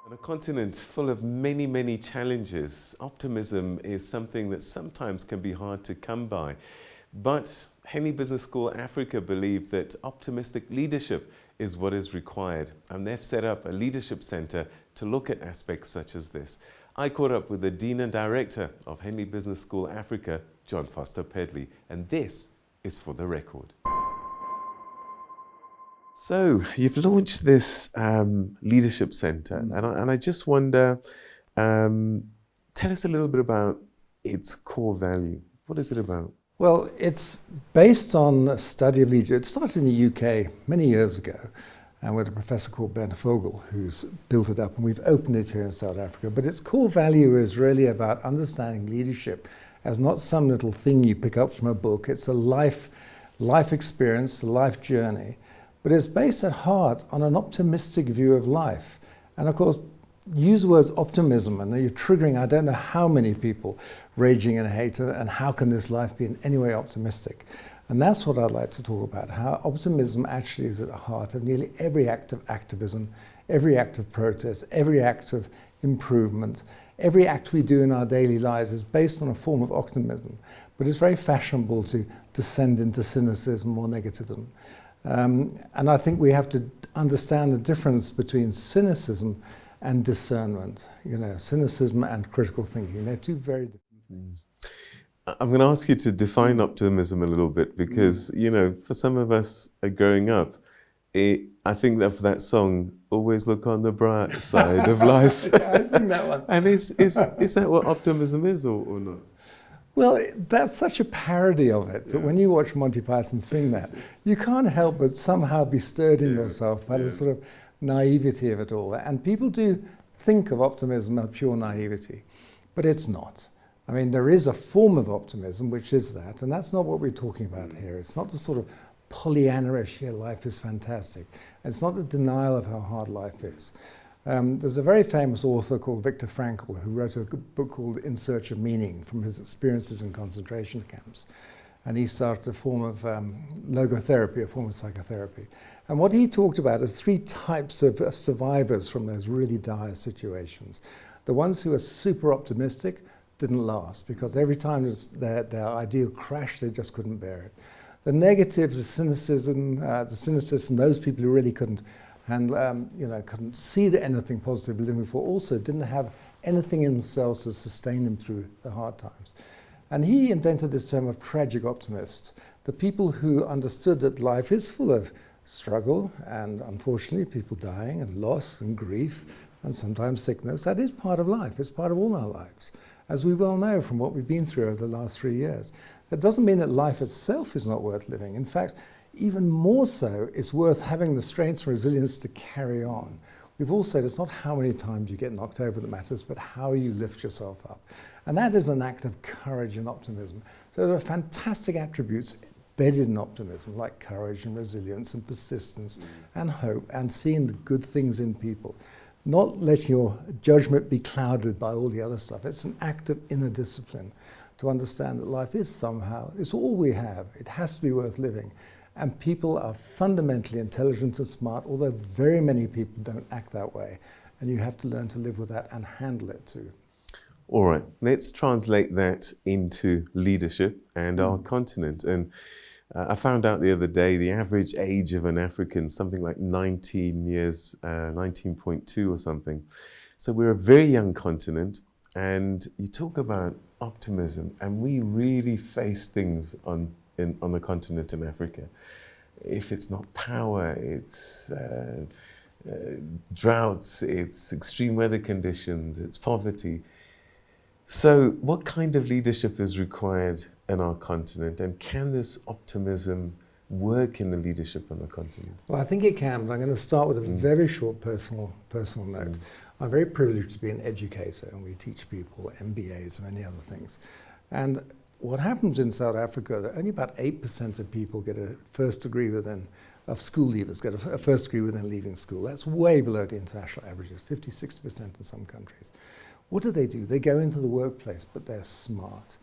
On a continent full of many, many challenges, optimism is something that sometimes can be hard to come by. But Henley Business School Africa believe that optimistic leadership is what is required. And they've set up a leadership center to look at aspects such as this. I caught up with the Dean and Director of Henley Business School Africa, John Foster Pedley, and this is for the record. So you've launched this leadership center, and I just wonder, tell us a little bit about its core value. What is it about? Well, it's based on a study of leadership. It started in the UK many years ago, and with a professor called Ben Fogel, who's built it up, and we've opened it here in South Africa. But its core value is really about understanding leadership as not some little thing you pick up from a book. It's a life experience, a life journey. But it's based at heart on an optimistic view of life. And of course, use the words optimism and you're triggering I don't know how many people raging in hate, and how can this life be in any way optimistic? And that's what I'd like to talk about, how optimism actually is at the heart of nearly every act of activism, every act of protest, every act of improvement, every act we do in our daily lives is based on a form of optimism. But it's very fashionable to descend into cynicism or negativism. And I think we have to understand the difference between cynicism and discernment. You know, cynicism and critical thinking, they're two very different things. I'm going to ask you to define optimism a little bit because, you know, for some of us growing up, I think of that song, Always Look on the Bright Side of Life. Yeah, I sing that one. And is that what optimism is or not? Well, that's such a parody of it, but when you watch Monty Python sing that, you can't help but somehow be stirred in yourself by the sort of naivety of it all. And people do think of optimism as pure naivety, but it's not. I mean, there is a form of optimism, which is that, and that's not what we're talking about here. It's not the sort of Pollyanna-ish, yeah, life is fantastic. It's not the denial of how hard life is. There's a very famous author called Viktor Frankl who wrote a book called In Search of Meaning from his experiences in concentration camps. And he started a form of logotherapy, a form of psychotherapy. And what he talked about are three types of survivors from those really dire situations. The ones who are super optimistic didn't last because every time their ideal crashed, they just couldn't bear it. The negatives, the cynicism, those people who really couldn't couldn't see anything positive living for, also didn't have anything in themselves to sustain them through the hard times. And he invented this term of tragic optimists, the people who understood that life is full of struggle and unfortunately people dying and loss and grief and sometimes sickness. That is part of life, it's part of all our lives, as we well know from what we've been through over the last 3 years. That doesn't mean that life itself is not worth living. In fact, even more so, it's worth having the strength and resilience to carry on. We've all said it's not how many times you get knocked over that matters, but how you lift yourself up. And that is an act of courage and optimism. So there are fantastic attributes embedded in optimism, like courage and resilience and persistence and hope and seeing the good things in people. Not letting your judgment be clouded by all the other stuff. It's an act of inner discipline to understand that life is somehow, it's all we have. It has to be worth living. And people are fundamentally intelligent and smart, although very many people don't act that way. And you have to learn to live with that and handle it too. All right, let's translate that into leadership and our continent. And I found out the other day, the average age of an African, something like 19 years, 19.2 or something. So we're a very young continent, and you talk about optimism, and we really face things on the continent in Africa. If it's not power, it's droughts, it's extreme weather conditions, it's poverty. So what kind of leadership is required in our continent, and can this optimism work in the leadership on the continent? Well, I think it can, but I'm going to start with a very short personal note. I'm very privileged to be an educator, and we teach people MBAs and many other things. And what happens in South Africa, that only about 8% of people get a first degree of school leavers get a first degree within leaving school. That's way below the international averages, 50, 60% in some countries. What do? They go into the workplace, but they're smart.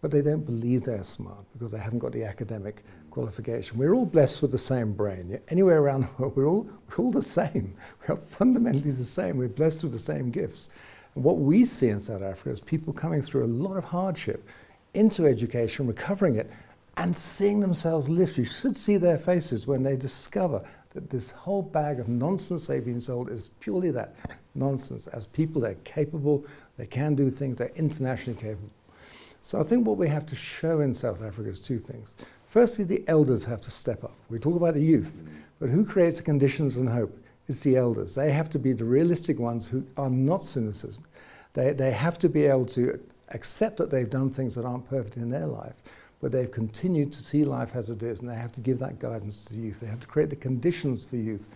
but they don't believe they're smart because they haven't got the academic qualification. We're all blessed with the same brain. Yeah, anywhere around the world, we're all the same. We are fundamentally the same. We're blessed with the same gifts. And what we see in South Africa is people coming through a lot of hardship into education, recovering it, and seeing themselves lift. You should see their faces when they discover that this whole bag of nonsense they've been sold is purely that, nonsense. As people, they're capable, they can do things, they're internationally capable. So I think what we have to show in South Africa is two things. Firstly, the elders have to step up. We talk about the youth, but who creates the conditions and hope? It's the elders. They have to be the realistic ones who are not cynicism. They have to be able to accept that they've done things that aren't perfect in their life, but they've continued to see life as it is, and they have to give that guidance to youth. They have to create the conditions for youth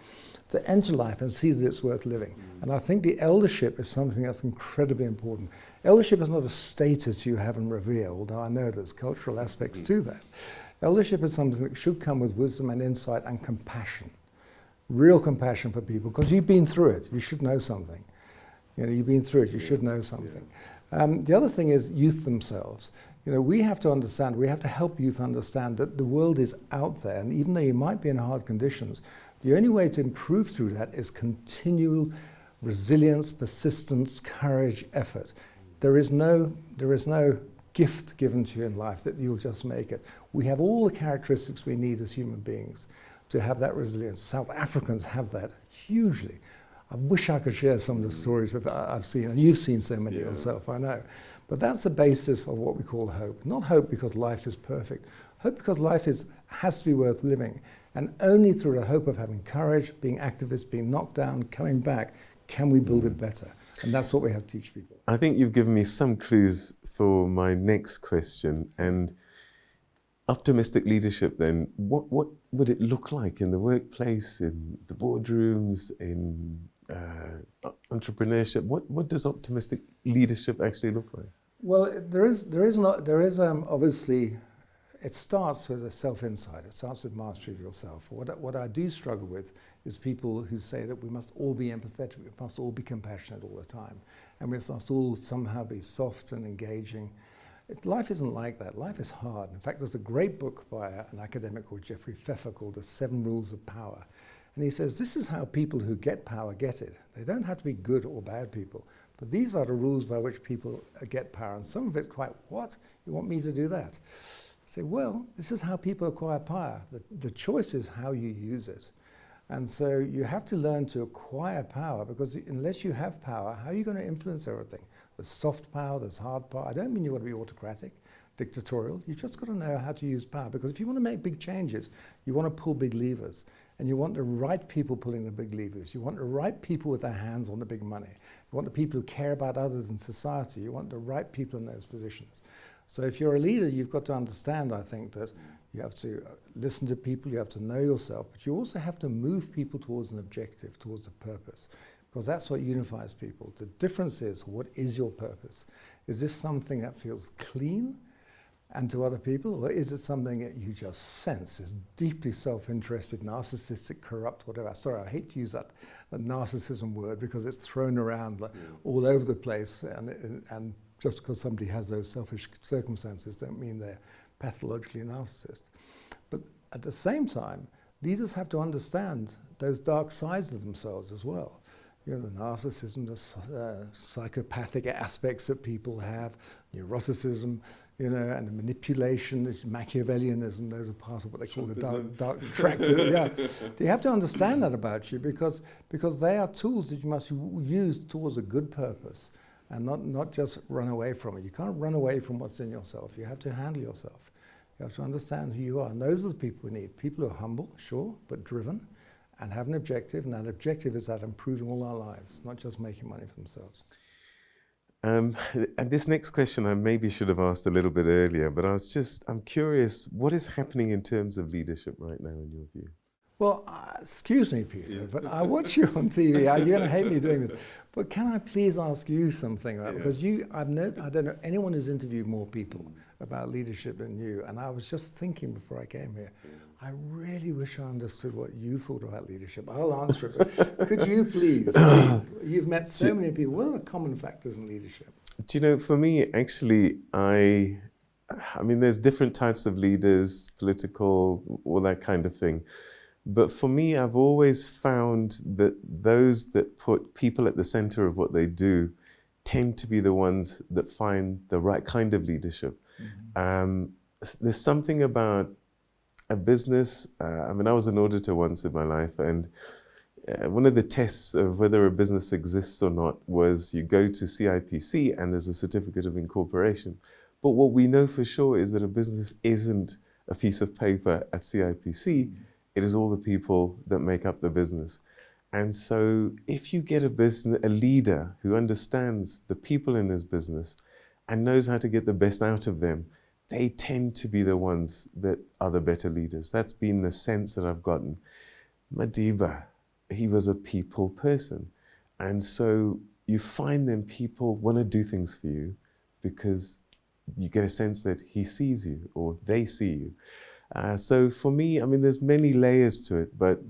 to enter life and see that it's worth living. And I think the eldership is something that's incredibly important. Eldership is not a status you have and revere, although I know there's cultural aspects to that. Eldership is something that should come with wisdom and insight and compassion. Real compassion for people, because you've been through it, you should know something. You know, you've been through it, you should know something. The other thing is youth themselves. You know, we have to understand, we have to help youth understand that the world is out there, and even though you might be in hard conditions, the only way to improve through that is continual resilience, persistence, courage, effort. There is no gift given to you in life that you'll just make it. We have all the characteristics we need as human beings to have that resilience. South Africans have that hugely. I wish I could share some of the stories that I've seen, and you've seen so many yourself, I know. But that's the basis of what we call hope. Not hope because life is perfect. Hope because life has to be worth living. And only through the hope of having courage, being activists, being knocked down, coming back, can we build it better. And that's what we have to teach people. I think you've given me some clues for my next question. And optimistic leadership then, what would it look like in the workplace, in the boardrooms, in entrepreneurship? What does optimistic leadership actually look like? Well, there is obviously, it starts with a self-insight. It starts with mastery of yourself. What I do struggle with is people who say that we must all be empathetic, we must all be compassionate all the time, and we must all somehow be soft and engaging. Life isn't like that. Life is hard. In fact, there's a great book by an academic called Jeffrey Pfeffer called The 7 Rules of Power. And he says, this is how people who get power get it. They don't have to be good or bad people, but these are the rules by which people get power. And some of it's quite, what? You want me to do that? I say, well, this is how people acquire power. The choice is how you use it. And so you have to learn to acquire power, because unless you have power, how are you going to influence everything? There's soft power, there's hard power. I don't mean you want to be autocratic, dictatorial. You've just got to know how to use power, because if you want to make big changes, you want to pull big levers, and you want the right people pulling the big levers. You want the right people with their hands on the big money. You want the people who care about others in society. You want the right people in those positions. So if you're a leader, you've got to understand, I think, that you have to listen to people, you have to know yourself, but you also have to move people towards an objective, towards a purpose, because that's what unifies people. The difference is, what is your purpose? Is this something that feels clean and to other people, or is it something that you just sense is deeply self-interested, narcissistic, corrupt, whatever? Sorry, I hate to use that narcissism word because it's thrown around all over the place, and just because somebody has those selfish circumstances don't mean they're pathologically narcissist. But at the same time, leaders have to understand those dark sides of themselves as well. You know, the narcissism, the psychopathic aspects that people have, neuroticism, you know, and the manipulation, the Machiavellianism, those are part of what they call the dark track. Yeah. You have to understand that about you, because they are tools that you must use towards a good purpose, and not just run away from it. You can't run away from what's in yourself. You have to handle yourself. You have to understand who you are. And those are the people we need. People who are humble, sure, but driven, and have an objective. And that objective is at improving all our lives, not just making money for themselves. And this next question I maybe should have asked a little bit earlier, but I'm curious, what is happening in terms of leadership right now in your view? Well, excuse me, Peter, but I watch you on TV. You're going to hate me doing this. But can I please ask you something? Because I don't know anyone who's interviewed more people about leadership than you. And I was just thinking before I came here, I really wish I understood what you thought about leadership. I'll answer it, but could you please? You've met so many people. What are the common factors in leadership? Do you know, for me, actually, I I mean, there's different types of leaders, political, all that kind of thing. But for me, I've always found that those that put people at the center of what they do tend to be the ones that find the right kind of leadership. There's something about a business. I mean, I was an auditor once in my life, and one of the tests of whether a business exists or not was you go to CIPC and there's a certificate of incorporation. But what we know for sure is that a business isn't a piece of paper at CIPC. It is all the people that make up the business. And so if you get a leader who understands the people in his business and knows how to get the best out of them, they tend to be the ones that are the better leaders. That's been the sense that I've gotten. Madiba, he was a people person. And so you find them people want to do things for you because you get a sense that he sees you or they see you. So for me, I mean, there's many layers to it, but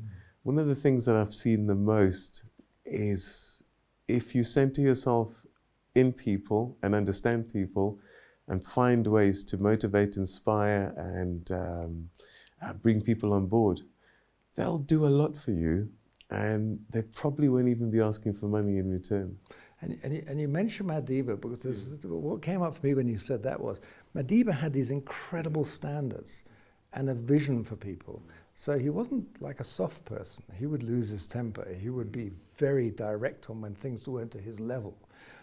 one of the things that I've seen the most is if you center yourself in people and understand people and find ways to motivate, inspire, and bring people on board, they'll do a lot for you, and they probably won't even be asking for money in return. And you mentioned Madiba, because what came up for me when you said that was Madiba had these incredible standards and a vision for people. So he wasn't like a soft person. He would lose his temper. He would be very direct on when things weren't to his level.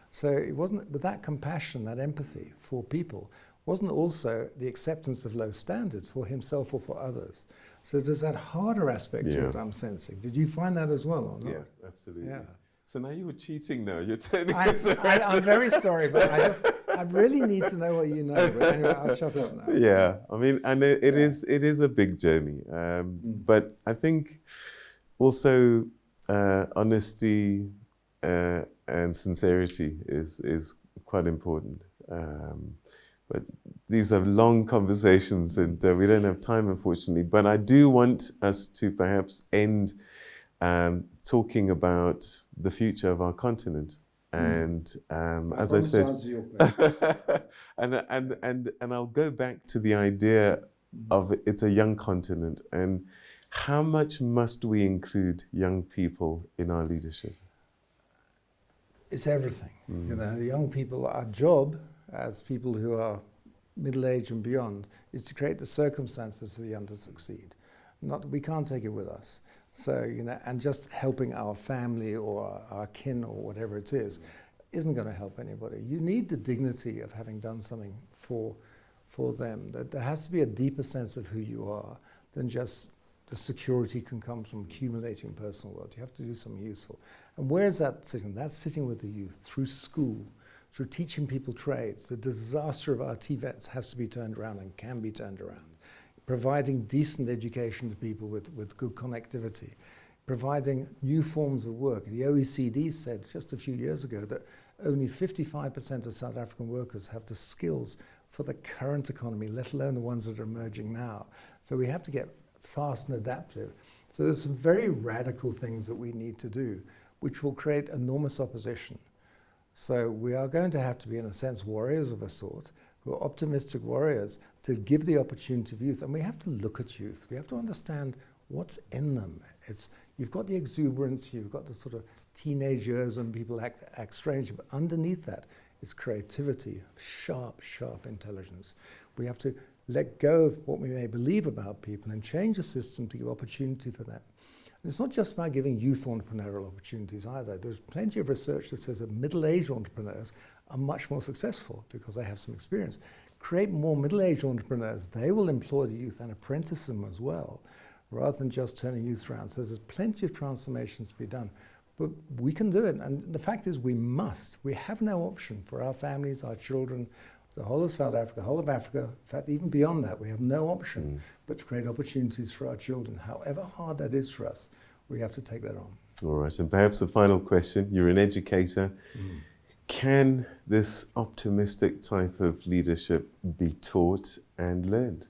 So it wasn't, with that compassion, that empathy for people, wasn't also the acceptance of low standards for himself or for others. So there's that harder aspect to it I'm sensing. Did you find that as well or not? Yeah, absolutely. Yeah. So now you were cheating now. You're turning this around. I'm very sorry, but I really need to know what you know. But anyway, I'll shut up now. Yeah, I mean, and it is a big journey. But I think also honesty and sincerity is quite important. But these are long conversations, and we don't have time, unfortunately. But I do want us to perhaps end talking about the future of our continent. And as I said, and I'll go back to the idea of it's a young continent, and how much must we include young people in our leadership? It's everything. You know, young people, our job as people who are middle-aged and beyond is to create the circumstances for the young to succeed. We can't take it with us. So, you know, and just helping our family or our kin or whatever it is isn't going to help anybody. You need the dignity of having done something for them. That there has to be a deeper sense of who you are than just the security can come from accumulating personal wealth. You have to do something useful. And where's that sitting? That's sitting with the youth through school, through teaching people trades. The disaster of our TVETs has to be turned around and can be turned around. Providing decent education to people with good connectivity, providing new forms of work. The OECD said just a few years ago that only 55% of South African workers have the skills for the current economy, let alone the ones that are emerging now. So we have to get fast and adaptive. So there's some very radical things that we need to do, which will create enormous opposition. So we are going to have to be, in a sense, warriors of a sort, who are optimistic warriors, to give the opportunity of youth. And we have to look at youth. We have to understand what's in them. You've got the exuberance, you've got the sort of teenage years when people act strange, but underneath that is creativity, sharp intelligence. We have to let go of what we may believe about people and change the system to give opportunity for them. And it's not just about giving youth entrepreneurial opportunities either. There's plenty of research that says that middle-aged entrepreneurs are much more successful because they have some experience. Create more middle-aged entrepreneurs. They will employ the youth and apprentice them as well, rather than just turning youth around. So there's plenty of transformations to be done. But we can do it. And the fact is we must. We have no option for our families, our children, the whole of South Africa, the whole of Africa. In fact, even beyond that, we have no option but to create opportunities for our children. However hard that is for us, we have to take that on. All right. And perhaps a final question. You're an educator. Can this optimistic type of leadership be taught and learned?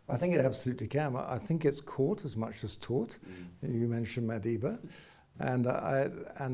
I think it absolutely can. I think it's caught as much as taught. You mentioned Madiba. And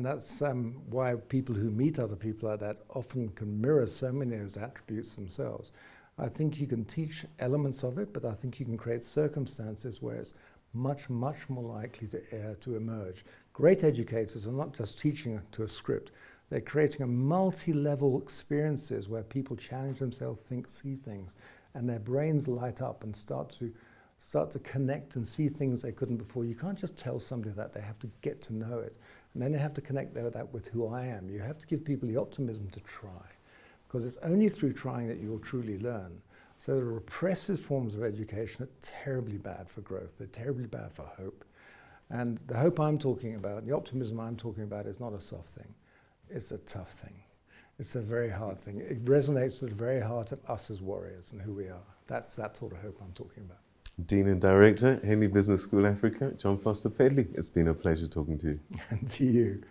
that's why people who meet other people like that often can mirror so many of those attributes themselves. I think you can teach elements of it, but I think you can create circumstances where it's much, much more likely to emerge. Great educators are not just teaching to a script. They're creating a multi-level experiences where people challenge themselves, think, see things, and their brains light up and start to connect and see things they couldn't before. You can't just tell somebody that. They have to get to know it. And then they have to connect that with who I am. You have to give people the optimism to try, because it's only through trying that you will truly learn. So the repressive forms of education are terribly bad for growth. They're terribly bad for hope. And the hope I'm talking about, the optimism I'm talking about, is not a soft thing. It's a tough thing. It's a very hard thing. It resonates with the very heart of us as warriors and who we are. That's that sort of hope I'm talking about. Dean and Director, Henley Business School Africa, John Foster Pedley. It's been a pleasure talking to you. And to you.